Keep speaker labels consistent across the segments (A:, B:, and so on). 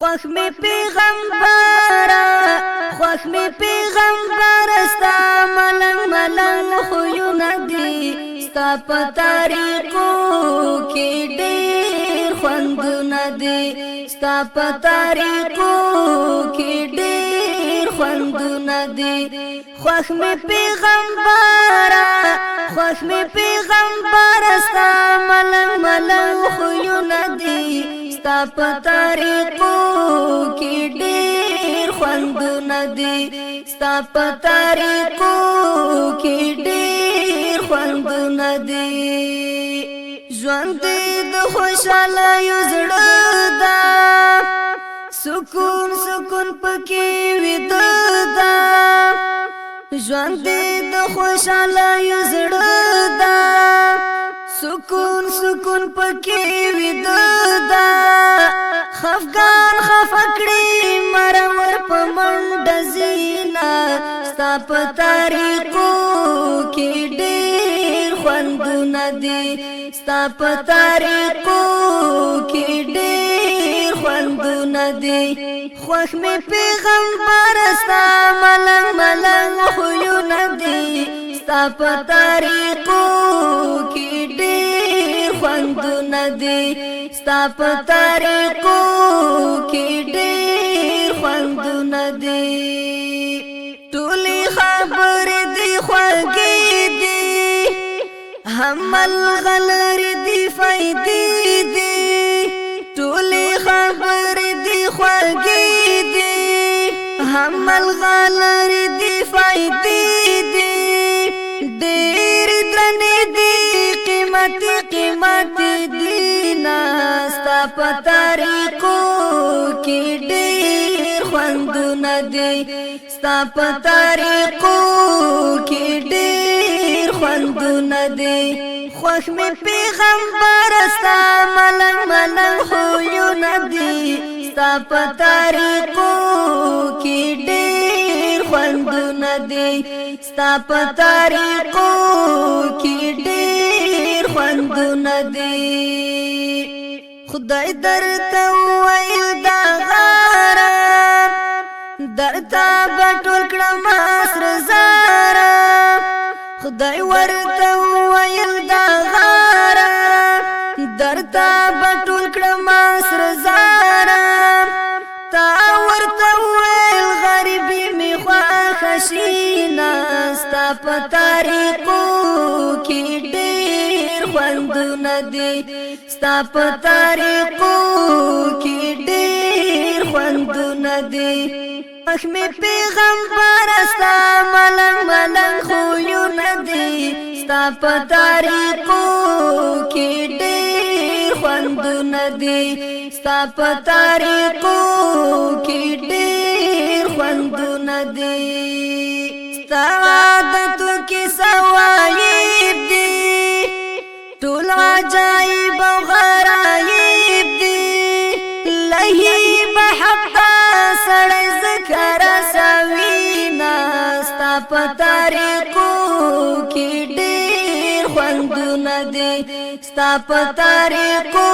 A: خوخ می پیغمبر خوخ می پیغمبر استا ملنگ ملنگ خویونه دی ستا په طریقو کې ډېر خوندونه دی ستا په طریقو کې ډېر خوندونه دی خوخ می پیغمبر استا ملنگ ملنگ خویونه دی ستا په طریقو کې ډېر خوندونه دی ستا په طریقو کې ډېر خوندونه دی ژوند د خوشحالیو زړه ده سکون سکون پکې ویده ده ژوند د خوشحالیو زړه ده سکون سکون پکې ویده ده خفګان خفکړي مرور په منډه زینا ستا په طریقو کې ډېر خوندونه دي ستا په طریقو کې ډېر خوندونه دي خوښ مې پیغمبر ستا ملنګ ملنګ خویونه دي ستا په طریقو کې ډېر خوندونه دي ستا په طریقو کې ډېر خوندونه دي ټولې خبرې دي خوږې دي حمل غلرې دي فایدې دي ټولې خبرې دي خوږې دي حمل غلرې دي فایدې دي ډېر درنې دي قیمتي قیمتي دي ستا په طریقو کې ډېر خوندونه دي ستا په طریقو کې ډېر خوندونه دي خوښ مې پیغمبر ستا ملنګ ملنګ خویونه دي ستا په طریقو کې ډېر خوندونه دي ستا په طریقو کې ډېر خوندونه دي خدای درته ویل دا غاره درته بټول کړم سر زاره خدای ورته ویل دا غاره درته بټول کړم سر زاره تا ورته ویل غریبي می خوښه شي ستا په طریقو کې ډېر خوندونه دي ستا په طریقو کې ډېر خوندونه دي خوښ مې پیغمبر ستا ملنګ ملنګ خویونه دي ستا په طریقو کې ډېر خوندونه دي ستا په طریقو کې ډېر خوندونه دي ستا عادتو کې سوایب دي ټول عجایب او غرایب دي لهیب حق سړی ذکر سوینا ستا په طریقو کې ډېر خوندونه دي ستا په طریقو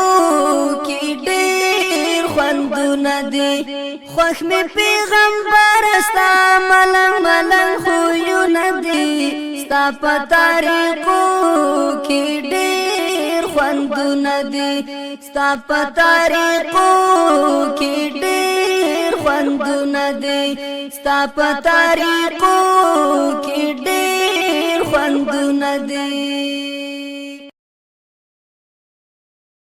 A: کې ډېر خوندونه دي خوښ مې پیغمبر ستا ملنګ ملنګ خویونه دي ستا په طریقو کې ډېر خوندونه دي ستا په طریقو کې ډېر خوندونه دي ستا په طریقو کې